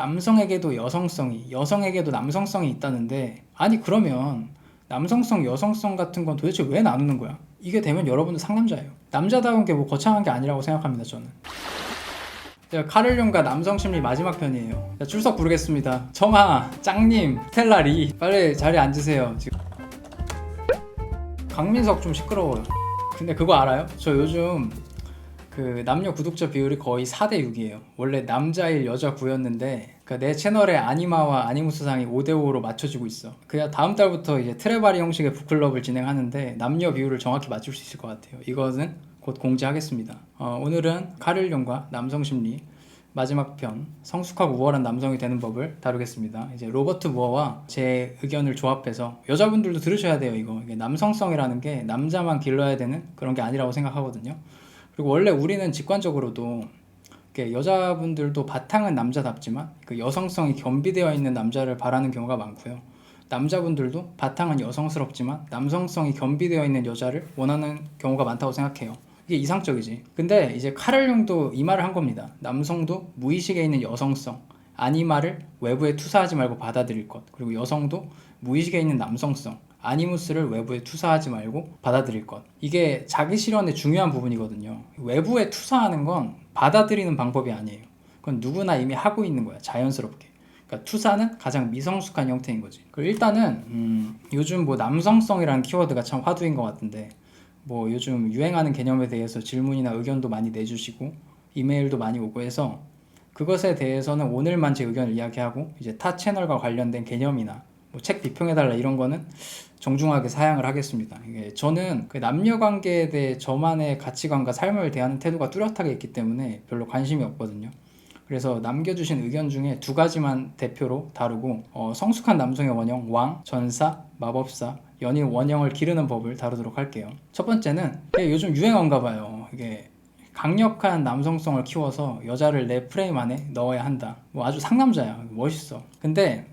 남성에게도 여성성이, 여성에게도 남성성이 있다는데, 아니 그러면 남성성, 여성성 같은 건 도대체 왜 나누는 거야? 이게 되면 여러분도 상남자예요. 남자다운 게 뭐 거창한 게 아니라고 생각합니다, 저는. 자, 카를륨과 남성 심리 마지막 편이에요. 자, 출석 부르겠습니다. 정아, 짱님, 스텔라리, 빨리 자리에 앉으세요. 지금 강민석 좀 시끄러워요. 근데 그거 알아요? 저 요즘 그 남녀 구독자 비율이 거의 4대 6이에요. 원래 남자 1 여자 9였는데 내 채널의 아니마와 아니무스상이 5대 5로 맞춰지고 있어. 그냥 다음 달부터 이제 트레바리 형식의 북클럽을 진행하는데 남녀 비율을 정확히 맞출 수 있을 것 같아요. 이거는 곧 공지하겠습니다. 오늘은 카를륨과 남성 심리 마지막 편, 성숙하고 우월한 남성이 되는 법을 다루겠습니다. 이제 로버트 무어와 제 의견을 조합해서, 여자분들도 들으셔야 돼요. 이게 남성성이라는 게 남자만 길러야 되는 그런 게 아니라고 생각하거든요. 그리고 원래 우리는 직관적으로도 여자분들도 바탕은 남자답지만 그 여성성이 겸비되어 있는 남자를 바라는 경우가 많고요. 남자분들도 바탕은 여성스럽지만 남성성이 겸비되어 있는 여자를 원하는 경우가 많다고 생각해요. 이게 이상적이지. 근데 이제 카를융도 이 말을 한 겁니다. 남성도 무의식에 있는 여성성, 아니마를 외부에 투사하지 말고 받아들일 것. 그리고 여성도 무의식에 있는 남성성, 아니무스를 외부에 투사하지 말고 받아들일 것. 이게 자기 실현의 중요한 부분이거든요. 외부에 투사하는 건 받아들이는 방법이 아니에요. 그건 누구나 이미 하고 있는 거야, 자연스럽게. 그러니까 투사는 가장 미성숙한 형태인 거지. 그리고 일단은 요즘 뭐 남성성이라는 키워드가 참 화두인 것 같은데, 뭐 요즘 유행하는 개념에 대해서 질문이나 의견도 많이 내주시고 이메일도 많이 오고 해서 그것에 대해서는 오늘만 제 의견을 이야기하고, 이제 타 채널과 관련된 개념이나 뭐 책 비평해달라 이런 거는 정중하게 사양을 하겠습니다. 이게 저는 그 남녀 관계에 대해 저만의 가치관과 삶을 대하는 태도가 뚜렷하게 있기 때문에 별로 관심이 없거든요. 그래서 남겨주신 의견 중에 두 가지만 대표로 다루고, 성숙한 남성의 원형, 왕, 전사, 마법사, 연인 원형을 기르는 법을 다루도록 할게요. 첫 번째는 요즘 유행어인가 봐요. 이게 강력한 남성성을 키워서 여자를 내 프레임 안에 넣어야 한다. 뭐 아주 상남자야. 멋있어. 근데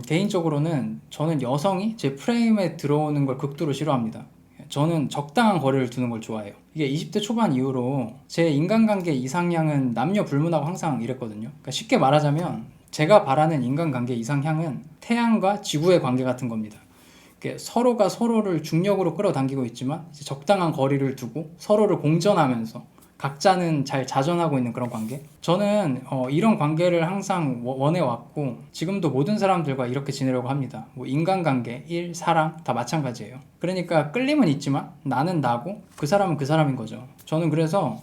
개인적으로는 저는 여성이 제 프레임에 들어오는 걸 극도로 싫어합니다. 저는 적당한 거리를 두는 걸 좋아해요. 이게 20대 초반 이후로 제 인간관계 이상향은 남녀 불문하고 항상 이랬거든요. 그러니까 쉽게 말하자면 제가 바라는 인간관계 이상향은 태양과 지구의 관계 같은 겁니다. 서로가 서로를 중력으로 끌어당기고 있지만 이제 적당한 거리를 두고 서로를 공존하면서 각자는 잘 자존하고 있는 그런 관계. 저는 이런 관계를 항상 원해왔고 지금도 모든 사람들과 이렇게 지내려고 합니다. 뭐 인간관계, 일, 사랑 다 마찬가지예요. 그러니까 끌림은 있지만 나는 나고 그 사람은 그 사람인 거죠. 저는 그래서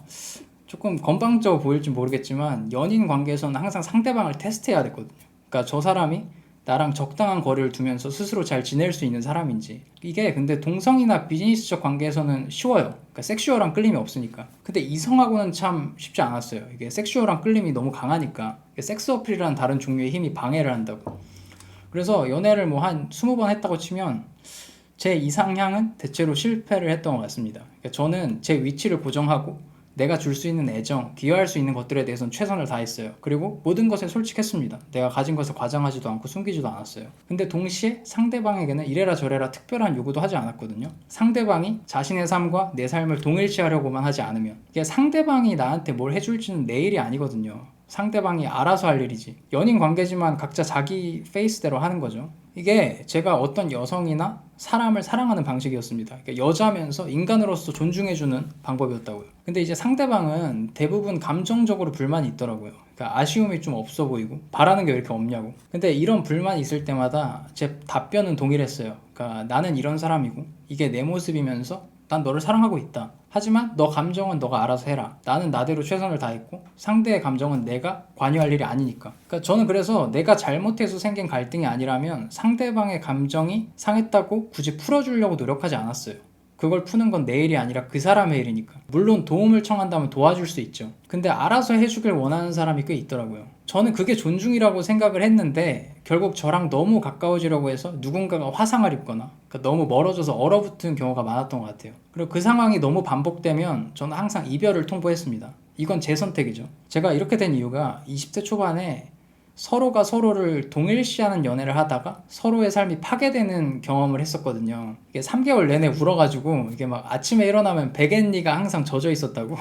조금 건방져 보일지 모르겠지만 연인 관계에서는 항상 상대방을 테스트해야 됐거든요. 그러니까 저 사람이 나랑 적당한 거리를 두면서 스스로 잘 지낼 수 있는 사람인지. 이게 근데 동성이나 비즈니스적 관계에서는 쉬워요. 그러니까 섹슈얼한 끌림이 없으니까. 근데 이성하고는 참 쉽지 않았어요. 이게 섹슈얼한 끌림이 너무 강하니까 섹스 어필이라는 다른 종류의 힘이 방해를 한다고. 그래서 연애를 뭐 한 20번 했다고 치면 제 이상향은 대체로 실패를 했던 것 같습니다. 그러니까 저는 제 위치를 고정하고 내가 줄 수 있는 애정, 기여할 수 있는 것들에 대해서는 최선을 다했어요. 그리고 모든 것에 솔직했습니다. 내가 가진 것을 과장하지도 않고 숨기지도 않았어요. 근데 동시에 상대방에게는 이래라 저래라 특별한 요구도 하지 않았거든요. 상대방이 자신의 삶과 내 삶을 동일시하려고만 하지 않으면. 이게 상대방이 나한테 뭘 해줄지는 내 일이 아니거든요. 상대방이 알아서 할 일이지. 연인 관계지만 각자 자기 페이스대로 하는 거죠. 이게 제가 어떤 여성이나 사람을 사랑하는 방식이었습니다. 그러니까 여자면서 인간으로서 존중해주는 방법이었다고요. 근데 이제 상대방은 대부분 감정적으로 불만이 있더라고요. 그러니까 아쉬움이 좀 없어 보이고 바라는 게 왜 이렇게 없냐고. 근데 이런 불만이 있을 때마다 제 답변은 동일했어요. 그러니까 나는 이런 사람이고 이게 내 모습이면서 난 너를 사랑하고 있다. 하지만 너 감정은 너가 알아서 해라. 나는 나대로 최선을 다했고 상대의 감정은 내가 관여할 일이 아니니까. 그러니까 저는 그래서 내가 잘못해서 생긴 갈등이 아니라면 상대방의 감정이 상했다고 굳이 풀어주려고 노력하지 않았어요. 그걸 푸는 건 내 일이 아니라 그 사람의 일이니까. 물론 도움을 청한다면 도와줄 수 있죠. 근데 알아서 해주길 원하는 사람이 꽤 있더라고요. 저는 그게 존중이라고 생각을 했는데 결국 저랑 너무 가까워지려고 해서 누군가가 화상을 입거나 그러니까 너무 멀어져서 얼어붙은 경우가 많았던 것 같아요. 그리고 그 상황이 너무 반복되면 저는 항상 이별을 통보했습니다. 이건 제 선택이죠. 제가 이렇게 된 이유가 20대 초반에 서로가 서로를 동일시하는 연애를 하다가 서로의 삶이 파괴되는 경험을 했었거든요. 이게 3개월 내내 울어가지고 이게 막 아침에 일어나면 베갯니가 항상 젖어 있었다고.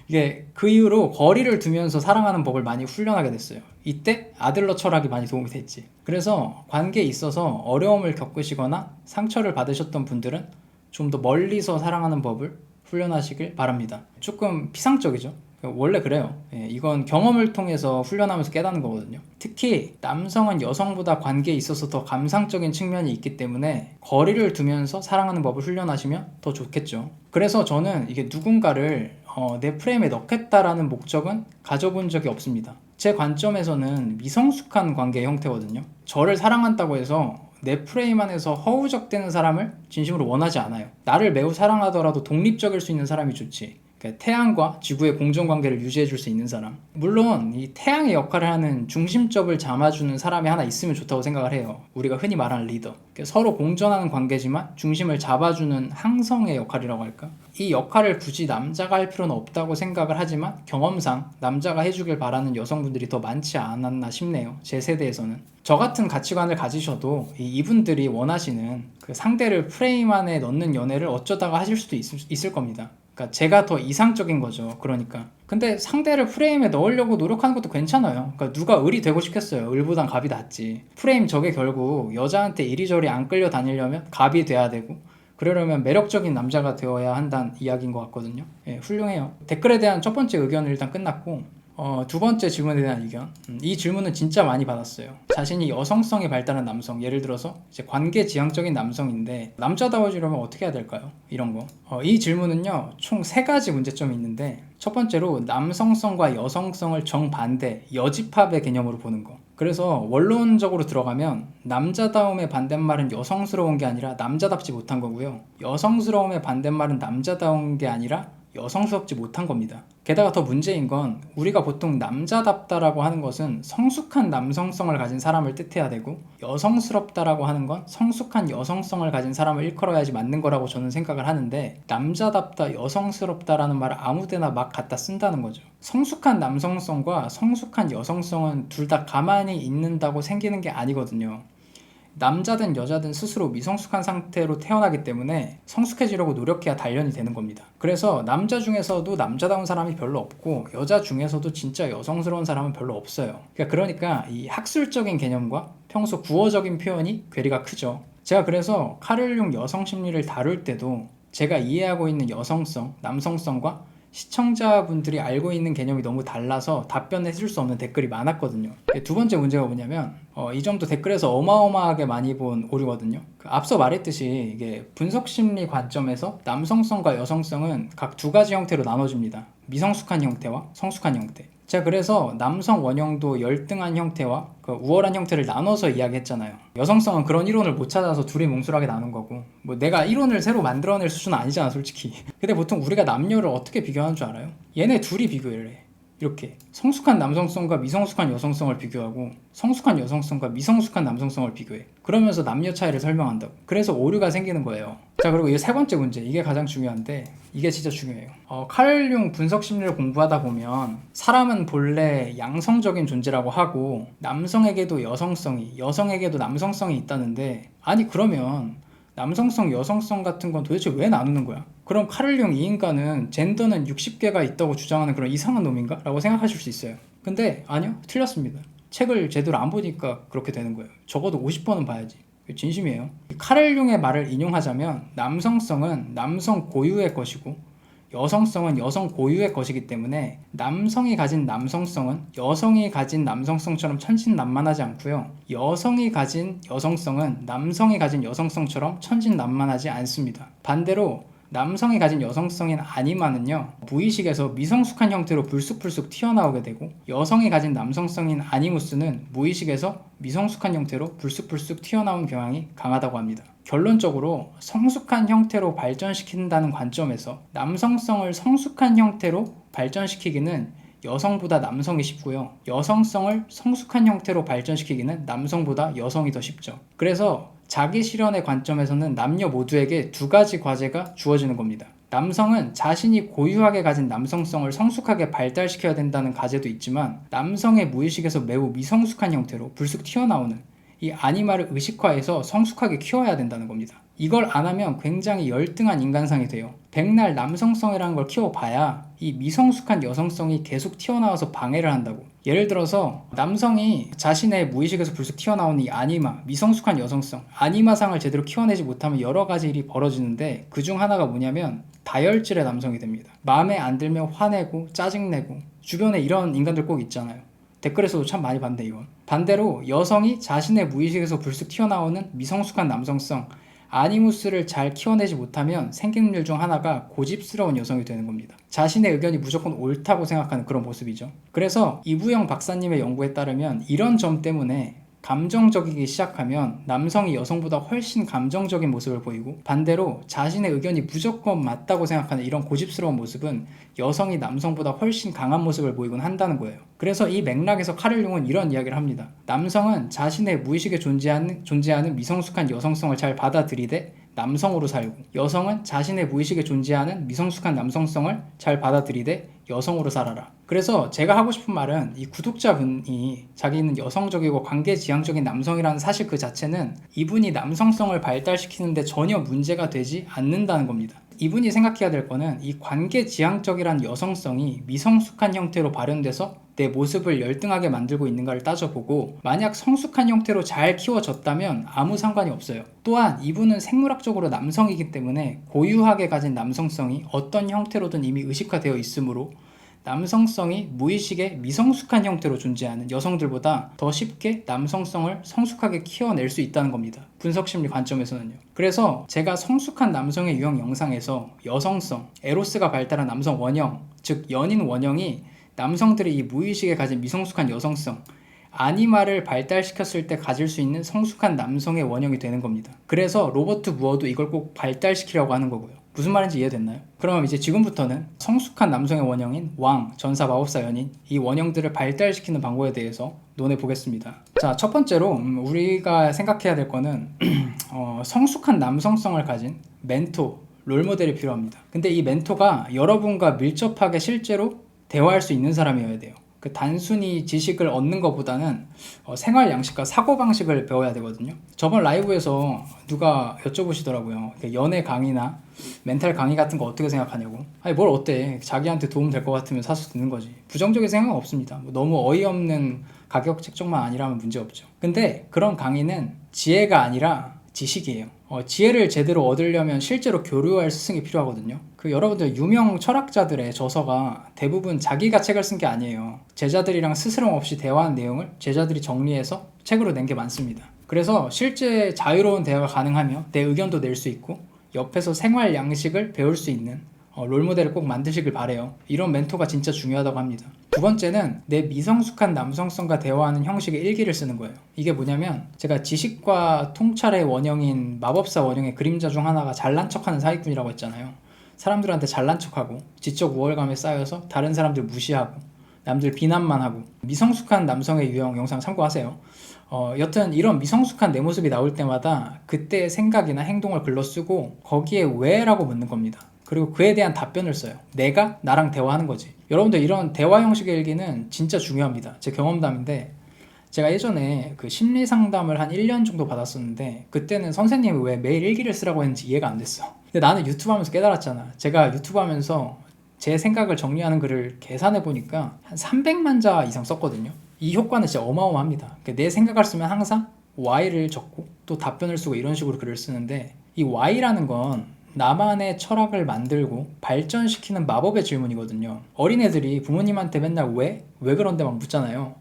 이게 그 이후로 거리를 두면서 사랑하는 법을 많이 훈련하게 됐어요. 이때 아들러 철학이 많이 도움이 됐지. 그래서 관계에 있어서 어려움을 겪으시거나 상처를 받으셨던 분들은 좀 더 멀리서 사랑하는 법을 훈련하시길 바랍니다. 조금 피상적이죠. 원래 그래요. 이건 경험을 통해서 훈련하면서 깨닫는 거거든요. 특히 남성은 여성보다 관계에 있어서 더 감상적인 측면이 있기 때문에 거리를 두면서 사랑하는 법을 훈련하시면 더 좋겠죠. 그래서 저는 이게 누군가를 내 프레임에 넣겠다라는 목적은 가져본 적이 없습니다. 제 관점에서는 미성숙한 관계의 형태거든요. 저를 사랑한다고 해서 내 프레임 안에서 허우적대는 사람을 진심으로 원하지 않아요. 나를 매우 사랑하더라도 독립적일 수 있는 사람이 좋지. 태양과 지구의 공정관계를 유지해 줄 수 있는 사람. 물론 이 태양의 역할을 하는 중심점을 잡아주는 사람이 하나 있으면 좋다고 생각을 해요. 우리가 흔히 말하는 리더. 서로 공존하는 관계지만 중심을 잡아주는 항성의 역할이라고 할까? 이 역할을 굳이 남자가 할 필요는 없다고 생각을 하지만 경험상 남자가 해주길 바라는 여성분들이 더 많지 않았나 싶네요. 제 세대에서는. 저 같은 가치관을 가지셔도 이분들이 원하시는 그 상대를 프레임 안에 넣는 연애를 어쩌다가 하실 수도 있을 겁니다. 그러니까 제가 더 이상적인 거죠. 그러니까. 근데 상대를 프레임에 넣으려고 노력하는 것도 괜찮아요. 그러니까 누가 을이 되고 싶겠어요. 을보단 갑이 낫지. 프레임 저게 결국 여자한테 이리저리 안 끌려 다니려면 갑이 돼야 되고 그러려면 매력적인 남자가 되어야 한다는 이야기인 것 같거든요. 훌륭해요. 댓글에 대한 첫 번째 의견은 일단 끝났고 두 번째 질문에 대한 의견. 이 질문은 진짜 많이 받았어요. 자신이 여성성이 발달한 남성, 예를 들어서 이제 관계지향적인 남성인데 남자다워지려면 어떻게 해야 될까요? 이런 거. 이 질문은요, 총 3가지 문제점이 있는데 첫 번째로 남성성과 여성성을 정반대, 여집합의 개념으로 보는 거. 그래서 원론적으로 들어가면 남자다움의 반대말은 여성스러운 게 아니라 남자답지 못한 거고요. 여성스러움의 반대말은 남자다운 게 아니라 여성스럽지 못한 겁니다. 게다가 더 문제인 건 우리가 보통 남자답다라고 하는 것은 성숙한 남성성을 가진 사람을 뜻해야 되고 여성스럽다라고 하는 건 성숙한 여성성을 가진 사람을 일컬어야지 맞는 거라고 저는 생각을 하는데 남자답다, 여성스럽다라는 말을 아무데나 막 갖다 쓴다는 거죠. 성숙한 남성성과 성숙한 여성성은 둘 다 가만히 있는다고 생기는 게 아니거든요. 남자든 여자든 스스로 미성숙한 상태로 태어나기 때문에 성숙해지려고 노력해야 단련이 되는 겁니다. 그래서 남자 중에서도 남자다운 사람이 별로 없고 여자 중에서도 진짜 여성스러운 사람은 별로 없어요. 그러니까 이 학술적인 개념과 평소 구어적인 표현이 괴리가 크죠. 제가 그래서 카를 융 여성 심리를 다룰 때도 제가 이해하고 있는 여성성, 남성성과 시청자분들이 알고 있는 개념이 너무 달라서 답변해 줄 수 없는 댓글이 많았거든요. 두 번째 문제가 뭐냐면 이 점도 댓글에서 어마어마하게 많이 본 오류거든요. 앞서 말했듯이 이게 분석심리 관점에서 남성성과 여성성은 각 2가지 형태로 나눠집니다. 미성숙한 형태와 성숙한 형태. 제가 그래서 남성 원형도 열등한 형태와 우월한 형태를 나눠서 이야기했잖아요. 여성성은 그런 이론을 못 찾아서 둘이 몽술하게 나눈 거고 뭐 내가 이론을 새로 만들어낼 수준은 아니잖아 솔직히. 근데 보통 우리가 남녀를 어떻게 비교하는 줄 알아요? 얘네 둘이 비교를 해. 이렇게 성숙한 남성성과 미성숙한 여성성을 비교하고 성숙한 여성성과 미성숙한 남성성을 비교해. 그러면서 남녀 차이를 설명한다고. 그래서 오류가 생기는 거예요. 자, 그리고 이 3번째 문제, 이게 가장 중요한데 이게 진짜 중요해요. 칼 융 분석 심리를 공부하다 보면 사람은 본래 양성적인 존재라고 하고 남성에게도 여성성이, 여성에게도 남성성이 있다는데 아니 그러면 남성성, 여성성 같은 건 도대체 왜 나누는 거야? 그럼 카를 융 이 인간은 젠더는 60개가 있다고 주장하는 그런 이상한 놈인가? 라고 생각하실 수 있어요. 근데 아니요, 틀렸습니다. 책을 제대로 안 보니까 그렇게 되는 거예요. 적어도 50번은 봐야지. 진심이에요. 카를 융의 말을 인용하자면 남성성은 남성 고유의 것이고 여성성은 여성 고유의 것이기 때문에 남성이 가진 남성성은 여성이 가진 남성성처럼 천진난만하지 않고요. 여성이 가진 여성성은 남성이 가진 여성성처럼 천진난만하지 않습니다. 반대로 남성이 가진 여성성인 아니마는요, 무의식에서 미성숙한 형태로 불쑥불쑥 튀어나오게 되고 여성이 가진 남성성인 아니무스는 무의식에서 미성숙한 형태로 불쑥불쑥 튀어나온 경향이 강하다고 합니다. 결론적으로 성숙한 형태로 발전시킨다는 관점에서 남성성을 성숙한 형태로 발전시키기는 여성보다 남성이 쉽고요. 여성성을 성숙한 형태로 발전시키기는 남성보다 여성이 더 쉽죠. 그래서 자기 실현의 관점에서는 남녀 모두에게 2가지 과제가 주어지는 겁니다. 남성은 자신이 고유하게 가진 남성성을 성숙하게 발달시켜야 된다는 과제도 있지만 남성의 무의식에서 매우 미성숙한 형태로 불쑥 튀어나오는 이 아니마를 의식화해서 성숙하게 키워야 된다는 겁니다. 이걸 안 하면 굉장히 열등한 인간상이 돼요. 백날 남성성이라는 걸 키워봐야 이 미성숙한 여성성이 계속 튀어나와서 방해를 한다고. 예를 들어서 남성이 자신의 무의식에서 불쑥 튀어나오는 이 아니마, 미성숙한 여성성, 아니마상을 제대로 키워내지 못하면 여러 가지 일이 벌어지는데 그 중 하나가 뭐냐면 다혈질의 남성이 됩니다. 마음에 안 들면 화내고 짜증내고, 주변에 이런 인간들 꼭 있잖아요. 댓글에서도 참 많이 봤는데 이건. 반대로 여성이 자신의 무의식에서 불쑥 튀어나오는 미성숙한 남성성, 아니무스를 잘 키워내지 못하면 생기는 일 중 하나가 고집스러운 여성이 되는 겁니다. 자신의 의견이 무조건 옳다고 생각하는 그런 모습이죠. 그래서 이부영 박사님의 연구에 따르면 이런 점 때문에 감정적이기 시작하면 남성이 여성보다 훨씬 감정적인 모습을 보이고, 반대로 자신의 의견이 무조건 맞다고 생각하는 이런 고집스러운 모습은 여성이 남성보다 훨씬 강한 모습을 보이곤 한다는 거예요. 그래서 이 맥락에서 카를 융은 이런 이야기를 합니다. 남성은 자신의 무의식에 존재하는 미성숙한 여성성을 잘 받아들이되 남성으로 살고, 여성은 자신의 무의식에 존재하는 미성숙한 남성성을 잘 받아들이되 여성으로 살아라. 그래서 제가 하고 싶은 말은, 이 구독자분이 자기는 여성적이고 관계지향적인 남성이라는 사실 그 자체는 이분이 남성성을 발달시키는데 전혀 문제가 되지 않는다는 겁니다. 이분이 생각해야 될 거는 이 관계지향적이란 여성성이 미성숙한 형태로 발현돼서 내 모습을 열등하게 만들고 있는가를 따져보고, 만약 성숙한 형태로 잘 키워졌다면 아무 상관이 없어요. 또한 이분은 생물학적으로 남성이기 때문에 고유하게 가진 남성성이 어떤 형태로든 이미 의식화되어 있으므로 남성성이 무의식의 미성숙한 형태로 존재하는 여성들보다 더 쉽게 남성성을 성숙하게 키워낼 수 있다는 겁니다. 분석심리 관점에서는요. 그래서 제가 성숙한 남성의 유형 영상에서 여성성, 에로스가 발달한 남성 원형, 즉 연인 원형이 남성들이 이 무의식에 가진 미성숙한 여성성, 아니마를 발달시켰을 때 가질 수 있는 성숙한 남성의 원형이 되는 겁니다. 그래서 로버트 무어도 이걸 꼭 발달시키려고 하는 거고요. 무슨 말인지 이해됐나요? 그럼 이제 지금부터는 성숙한 남성의 원형인 왕, 전사, 마법사, 연인, 이 원형들을 발달시키는 방법에 대해서 논해 보겠습니다. 자, 첫 번째로 우리가 생각해야 될 거는 성숙한 남성성을 가진 멘토, 롤모델이 필요합니다. 근데 이 멘토가 여러분과 밀접하게 실제로 대화할 수 있는 사람이어야 돼요. 그 단순히 지식을 얻는 것보다는 생활 양식과 사고방식을 배워야 되거든요. 저번 라이브에서 누가 여쭤보시더라고요. 연애 강의나 멘탈 강의 같은 거 어떻게 생각하냐고. 아니 뭘 어때, 자기한테 도움 될 것 같으면 사서 듣는 거지. 부정적인 생각은 없습니다. 너무 어이없는 가격 책정만 아니라면 문제 없죠. 근데 그런 강의는 지혜가 아니라 지식이에요. 지혜를 제대로 얻으려면 실제로 교류할 스승이 필요하거든요. 여러분들 유명 철학자들의 저서가 대부분 자기가 책을 쓴 게 아니에요. 제자들이랑 스스럼 없이 대화한 내용을 제자들이 정리해서 책으로 낸 게 많습니다. 그래서 실제 자유로운 대화가 가능하며 내 의견도 낼 수 있고 옆에서 생활 양식을 배울 수 있는 롤모델을 꼭 만드시길 바래요. 이런 멘토가 진짜 중요하다고 합니다. 두 번째는 내 미성숙한 남성성과 대화하는 형식의 일기를 쓰는 거예요. 이게 뭐냐면, 제가 지식과 통찰의 원형인 마법사 원형의 그림자 중 하나가 잘난 척하는 사기꾼이라고 했잖아요. 사람들한테 잘난 척하고 지적 우월감에 쌓여서 다른 사람들 무시하고 남들 비난만 하고. 미성숙한 남성의 유형 영상 참고하세요. 여튼 이런 미성숙한 내 모습이 나올 때마다 그때의 생각이나 행동을 글로 쓰고 거기에 왜? 라고 묻는 겁니다. 그리고 그에 대한 답변을 써요. 내가 나랑 대화하는 거지. 여러분들 이런 대화 형식의 일기는 진짜 중요합니다. 제 경험담인데, 제가 예전에 그 심리 상담을 한 1년 정도 받았었는데 그때는 선생님이 왜 매일 일기를 쓰라고 했는지 이해가 안 됐어. 근데 나는 유튜브 하면서 깨달았잖아. 제가 유튜브 하면서 제 생각을 정리하는 글을 계산해 보니까 한 300만 자 이상 썼거든요. 이 효과는 진짜 어마어마합니다. 내 생각을 쓰면 항상 Y를 적고 또 답변을 쓰고 이런 식으로 글을 쓰는데, 이 Y라는 건 나만의 철학을 만들고 발전시키는 마법의 질문이거든요. 어린애들이 부모님한테 맨날 왜? 왜 그런데 막 묻잖아요.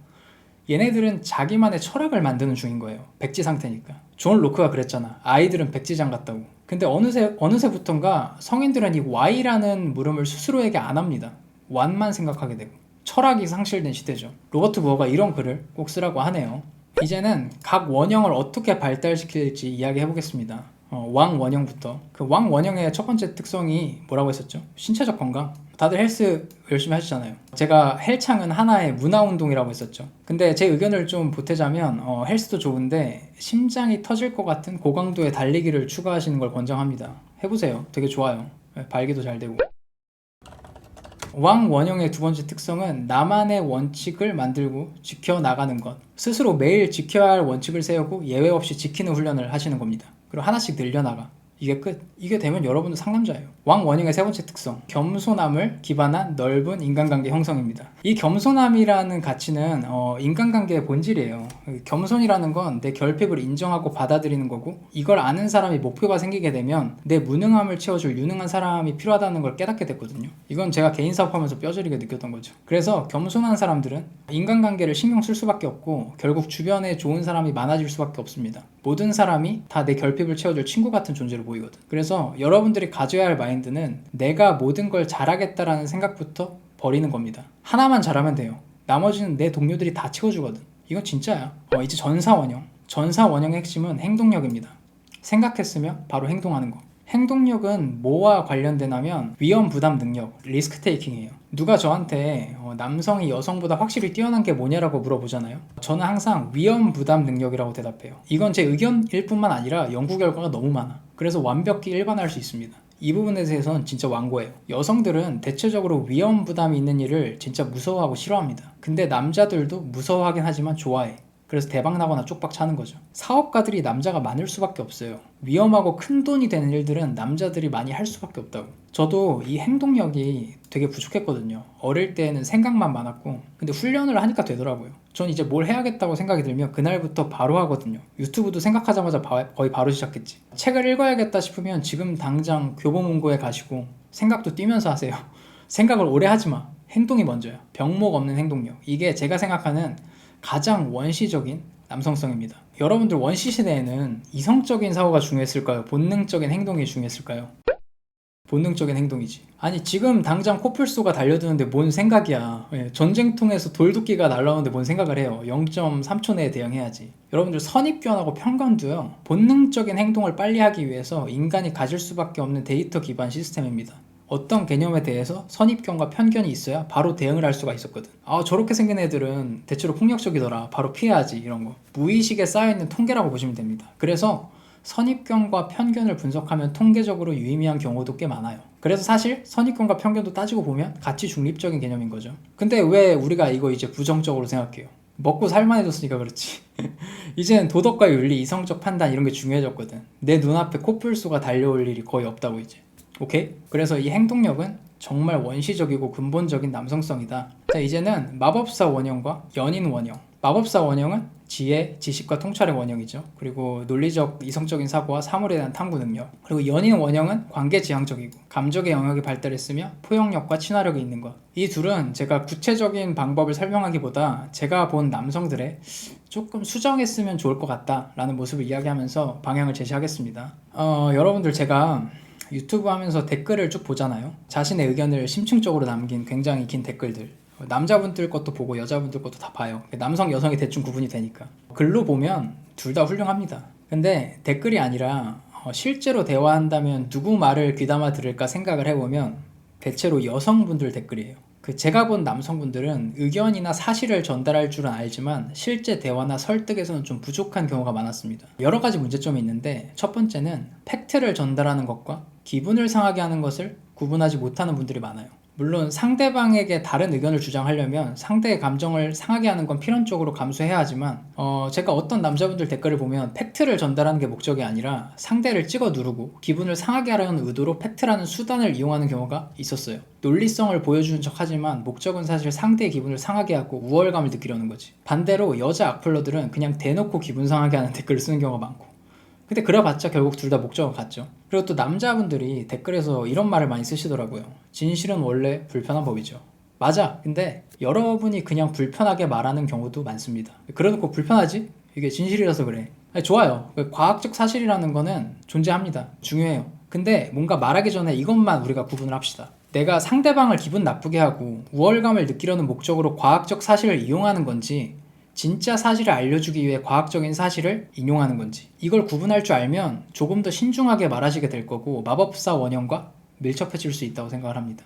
얘네들은 자기만의 철학을 만드는 중인 거예요. 백지 상태니까. 존 로크가 그랬잖아. 아이들은 백지장 같다고. 근데 어느새부턴가 성인들은 이 Y라는 물음을 스스로에게 안 합니다. What만 생각하게 되고. 철학이 상실된 시대죠. 로버트 무어가 이런 글을 꼭 쓰라고 하네요. 이제는 각 원형을 어떻게 발달시킬지 이야기해 보겠습니다. 왕 원형부터. 그 왕 원형의 첫 번째 특성이 뭐라고 했었죠? 신체적 건강. 다들 헬스 열심히 하시잖아요. 제가 헬창은 하나의 문화운동이라고 했었죠. 근데 제 의견을 좀 보태자면 헬스도 좋은데 심장이 터질 것 같은 고강도의 달리기를 추가하시는 걸 권장합니다. 해보세요. 되게 좋아요. 발기도 잘 되고. 왕 원형의 두 번째 특성은 나만의 원칙을 만들고 지켜나가는 것. 스스로 매일 지켜야 할 원칙을 세우고 예외 없이 지키는 훈련을 하시는 겁니다. 그리고 하나씩 늘려나가. 이게 끝. 이게 되면 여러분도 상남자예요. 왕원영의 세 번째 특성, 겸손함을 기반한 넓은 인간관계 형성입니다. 이 겸손함이라는 가치는 인간관계의 본질이에요. 겸손이라는 건 내 결핍을 인정하고 받아들이는 거고, 이걸 아는 사람이 목표가 생기게 되면 내 무능함을 채워줄 유능한 사람이 필요하다는 걸 깨닫게 됐거든요. 이건 제가 개인 사업하면서 뼈저리게 느꼈던 거죠. 그래서 겸손한 사람들은 인간관계를 신경 쓸 수밖에 없고 결국 주변에 좋은 사람이 많아질 수밖에 없습니다. 모든 사람이 다 내 결핍을 채워줄 친구 같은 존재로 보이거든. 그래서 여러분들이 가져야 할 마인드는 내가 모든 걸 잘하겠다라는 생각부터 버리는 겁니다. 하나만 잘하면 돼요. 나머지는 내 동료들이 다 채워주거든. 이건 진짜야. 이제 전사원형. 전사원형의 핵심은 행동력입니다. 생각했으면 바로 행동하는 거. 행동력은 뭐와 관련되냐면 위험 부담 능력, 리스크 테이킹이에요. 누가 저한테 남성이 여성보다 확실히 뛰어난 게 뭐냐라고 물어보잖아요. 저는 항상 위험 부담 능력이라고 대답해요. 이건 제 의견일 뿐만 아니라 연구 결과가 너무 많아. 그래서 완벽히 일반화할 수 있습니다. 이 부분에 대해서는 진짜 완고해요. 여성들은 대체적으로 위험 부담이 있는 일을 진짜 무서워하고 싫어합니다. 근데 남자들도 무서워하긴 하지만 좋아해. 그래서 대박나거나 쪽박 차는 거죠. 사업가들이 남자가 많을 수밖에 없어요. 위험하고 큰 돈이 되는 일들은 남자들이 많이 할 수밖에 없다고. 저도 이 행동력이 되게 부족했거든요. 어릴 때는 생각만 많았고, 근데 훈련을 하니까 되더라고요. 전 이제 뭘 해야겠다고 생각이 들면 그날부터 바로 하거든요. 유튜브도 생각하자마자 거의 바로 시작했지. 책을 읽어야겠다 싶으면 지금 당장 교보문고에 가시고 생각도 뛰면서 하세요. 생각을 오래 하지 마. 행동이 먼저야. 병목 없는 행동력. 이게 제가 생각하는 가장 원시적인 남성성입니다. 여러분들 원시 시대에는 이성적인 사고가 중요했을까요? 본능적인 행동이 중요했을까요? 본능적인 행동이지. 아니 지금 당장 코뿔소가 달려드는데 뭔 생각이야. 전쟁통에서 돌도끼가 날라오는데 뭔 생각을 해요. 0.3초 내에 대응해야지. 여러분들 선입견하고 편견도요, 본능적인 행동을 빨리 하기 위해서 인간이 가질 수밖에 없는 데이터 기반 시스템입니다. 어떤 개념에 대해서 선입견과 편견이 있어야 바로 대응을 할 수가 있었거든. 저렇게 생긴 애들은 대체로 폭력적이더라, 바로 피해야지, 이런 거. 무의식에 쌓여있는 통계라고 보시면 됩니다. 그래서 선입견과 편견을 분석하면 통계적으로 유의미한 경우도 꽤 많아요. 그래서 사실 선입견과 편견도 따지고 보면 가치 중립적인 개념인 거죠. 근데 왜 우리가 이거 이제 부정적으로 생각해요? 먹고 살만해졌으니까 그렇지. 이제는 도덕과 윤리, 이성적 판단 이런 게 중요해졌거든. 내 눈앞에 코뿔소가 달려올 일이 거의 없다고 이제. 오케이? 그래서 이 행동력은 정말 원시적이고 근본적인 남성성이다. 자, 이제는 마법사 원형과 연인 원형. 마법사 원형은 지혜, 지식과 통찰의 원형이죠. 그리고 논리적, 이성적인 사고와 사물에 대한 탐구 능력. 그리고 연인 원형은 관계지향적이고 감정의 영역이 발달했으며 포용력과 친화력이 있는 것. 이 둘은 제가 구체적인 방법을 설명하기보다 제가 본 남성들의 조금 수정했으면 좋을 것 같다라는 모습을 이야기하면서 방향을 제시하겠습니다. 여러분들 제가 유튜브 하면서 댓글을 쭉 보잖아요. 자신의 의견을 심층적으로 남긴 굉장히 긴 댓글들. 남자분들 것도 보고 여자분들 것도 다 봐요. 남성, 여성이 대충 구분이 되니까. 글로 보면 둘 다 훌륭합니다. 근데 댓글이 아니라 실제로 대화한다면 누구 말을 귀담아 들을까 생각을 해보면 대체로 여성분들 댓글이에요. 제가 본 남성분들은 의견이나 사실을 전달할 줄은 알지만 실제 대화나 설득에서는 좀 부족한 경우가 많았습니다. 여러 가지 문제점이 있는데 첫 번째는 팩트를 전달하는 것과 기분을 상하게 하는 것을 구분하지 못하는 분들이 많아요. 물론 상대방에게 다른 의견을 주장하려면 상대의 감정을 상하게 하는 건 필연적으로 감수해야 하지만 제가 어떤 남자분들 댓글을 보면 팩트를 전달하는 게 목적이 아니라 상대를 찍어 누르고 기분을 상하게 하려는 의도로 팩트라는 수단을 이용하는 경우가 있었어요. 논리성을 보여주는 척 하지만 목적은 사실 상대의 기분을 상하게 하고 우월감을 느끼려는 거지. 반대로 여자 악플러들은 그냥 대놓고 기분 상하게 하는 댓글을 쓰는 경우가 많고, 근데 그래봤자 결국 둘 다 목적은 같죠. 그리고 또 남자분들이 댓글에서 이런 말을 많이 쓰시더라고요. 진실은 원래 불편한 법이죠. 맞아. 근데 여러분이 그냥 불편하게 말하는 경우도 많습니다. 그래놓고 불편하지? 이게 진실이라서 그래. 아니, 좋아요. 과학적 사실이라는 거는 존재합니다. 중요해요. 근데 뭔가 말하기 전에 이것만 우리가 구분을 합시다. 내가 상대방을 기분 나쁘게 하고 우월감을 느끼려는 목적으로 과학적 사실을 이용하는 건지, 진짜 사실을 알려주기 위해 과학적인 사실을 인용하는 건지, 이걸 구분할 줄 알면 조금 더 신중하게 말하시게 될 거고 마법사 원형과 밀접해질 수 있다고 생각을 합니다.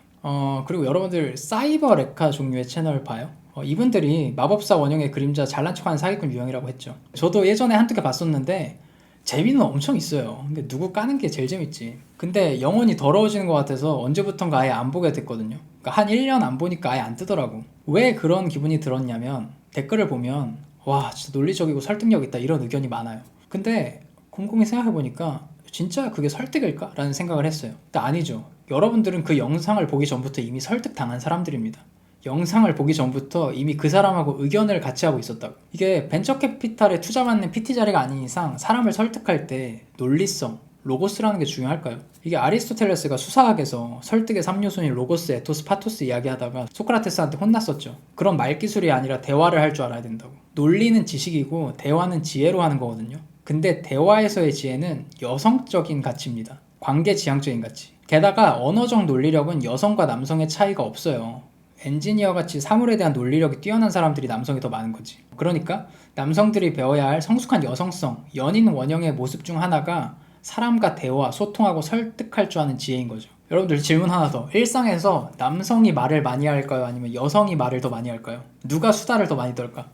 그리고 여러분들 사이버 레카 종류의 채널 봐요? 이분들이 마법사 원형의 그림자 잘난 척하는 사기꾼 유형이라고 했죠. 저도 예전에 한두 개 봤었는데 재미는 엄청 있어요. 근데 누구 까는 게 제일 재밌지. 근데 영혼이 더러워지는 것 같아서 언제부턴가 아예 안 보게 됐거든요. 그러니까 한 1년 안 보니까 아예 안 뜨더라고. 왜 그런 기분이 들었냐면 댓글을 보면 와 진짜 논리적이고 설득력 있다 이런 의견이 많아요. 근데 곰곰이 생각해보니까 진짜 그게 설득일까? 라는 생각을 했어요. 근데 아니죠. 여러분들은 그 영상을 보기 전부터 이미 설득당한 사람들입니다. 영상을 보기 전부터 이미 그 사람하고 의견을 같이 하고 있었다고. 이게 벤처캐피탈에 투자받는 PT 자리가 아닌 이상 사람을 설득할 때 논리성, 로고스라는 게 중요할까요? 이게 아리스토텔레스가 수사학에서 설득의 3요소인 로고스, 에토스, 파토스 이야기하다가 소크라테스한테 혼났었죠. 그런 말기술이 아니라 대화를 할 줄 알아야 된다고. 논리는 지식이고 대화는 지혜로 하는 거거든요. 근데 대화에서의 지혜는 여성적인 가치입니다. 관계지향적인 가치. 게다가 언어적 논리력은 여성과 남성의 차이가 없어요. 엔지니어같이 사물에 대한 논리력이 뛰어난 사람들이 남성이 더 많은 거지. 그러니까 남성들이 배워야 할 성숙한 여성성, 연인 원형의 모습 중 하나가 사람과 대화, 소통하고 설득할 줄 아는 지혜인 거죠. 여러분들 질문 하나 더. 일상에서 남성이 말을 많이 할까요? 아니면 여성이 말을 더 많이 할까요? 누가 수다를 더 많이 떨까?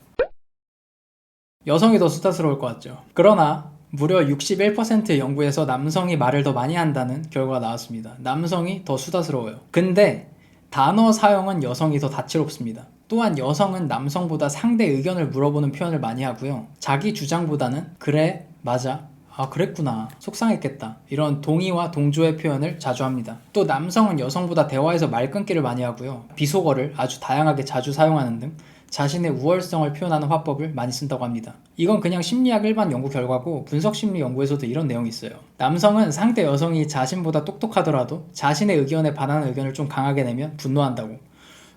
여성이 더 수다스러울 것 같죠. 그러나 무려 61%의 연구에서 남성이 말을 더 많이 한다는 결과가 나왔습니다. 남성이 더 수다스러워요. 근데 단어 사용은 여성이 더 다채롭습니다. 또한 여성은 남성보다 상대 의견을 물어보는 표현을 많이 하고요. 자기 주장보다는 그래, 맞아, 아 그랬구나, 속상했겠다 이런 동의와 동조의 표현을 자주 합니다. 또 남성은 여성보다 대화에서 말 끊기를 많이 하고요. 비속어를 아주 다양하게 자주 사용하는 등 자신의 우월성을 표현하는 화법을 많이 쓴다고 합니다. 이건 그냥 심리학 일반 연구 결과고 분석심리 연구에서도 이런 내용이 있어요. 남성은 상대 여성이 자신보다 똑똑하더라도 자신의 의견에 반하는 의견을 좀 강하게 내면 분노한다고.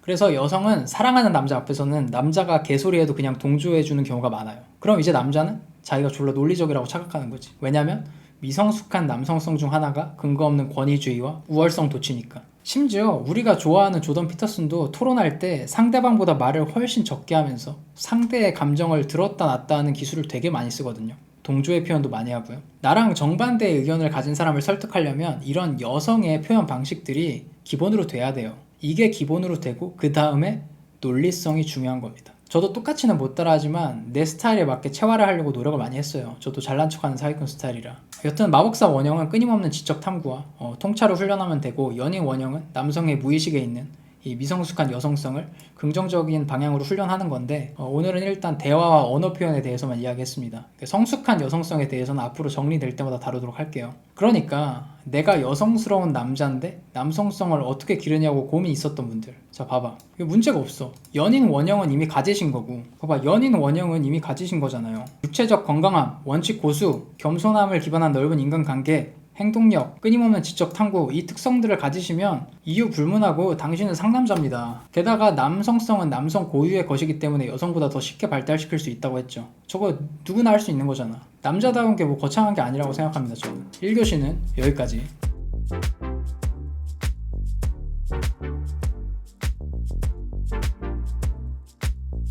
그래서 여성은 사랑하는 남자 앞에서는 남자가 개소리해도 그냥 동조해주는 경우가 많아요. 그럼 이제 남자는 자기가 졸라 논리적이라고 착각하는 거지. 왜냐면 미성숙한 남성성 중 하나가 근거 없는 권위주의와 우월성 도취니까. 심지어 우리가 좋아하는 조던 피터슨도 토론할 때 상대방보다 말을 훨씬 적게 하면서 상대의 감정을 들었다 놨다 하는 기술을 되게 많이 쓰거든요. 동조의 표현도 많이 하고요. 나랑 정반대의 의견을 가진 사람을 설득하려면 이런 여성의 표현 방식들이 기본으로 돼야 돼요. 이게 기본으로 되고 그 다음에 논리성이 중요한 겁니다. 저도 똑같이는 못 따라하지만 내 스타일에 맞게 체화를 하려고 노력을 많이 했어요. 저도 잘난 척하는 사기꾼 스타일이라. 여튼 마법사 원형은 끊임없는 지적 탐구와 통찰을 훈련하면 되고, 연인 원형은 남성의 무의식에 있는 이 미성숙한 여성성을 긍정적인 방향으로 훈련하는 건데, 오늘은 일단 대화와 언어 표현에 대해서만 이야기했습니다. 성숙한 여성성에 대해서는 앞으로 정리될 때마다 다루도록 할게요. 그러니까 내가 여성스러운 남자인데 남성성을 어떻게 기르냐고 고민이 있었던 분들, 자 봐봐, 이거 문제가 없어. 연인 원형은 이미 가지신 거고, 봐봐, 연인 원형은 이미 가지신 거잖아요. 육체적 건강함, 원칙 고수, 겸손함을 기반한 넓은 인간관계, 행동력, 끊임없는 지적 탐구, 이 특성들을 가지시면 이유 불문하고 당신은 상남자입니다. 게다가 남성성은 남성 고유의 것이기 때문에 여성보다 더 쉽게 발달시킬 수 있다고 했죠. 저거 누구나 할 수 있는 거잖아. 남자다운 게 뭐 거창한 게 아니라고 생각합니다. 저는 1교시는 여기까지.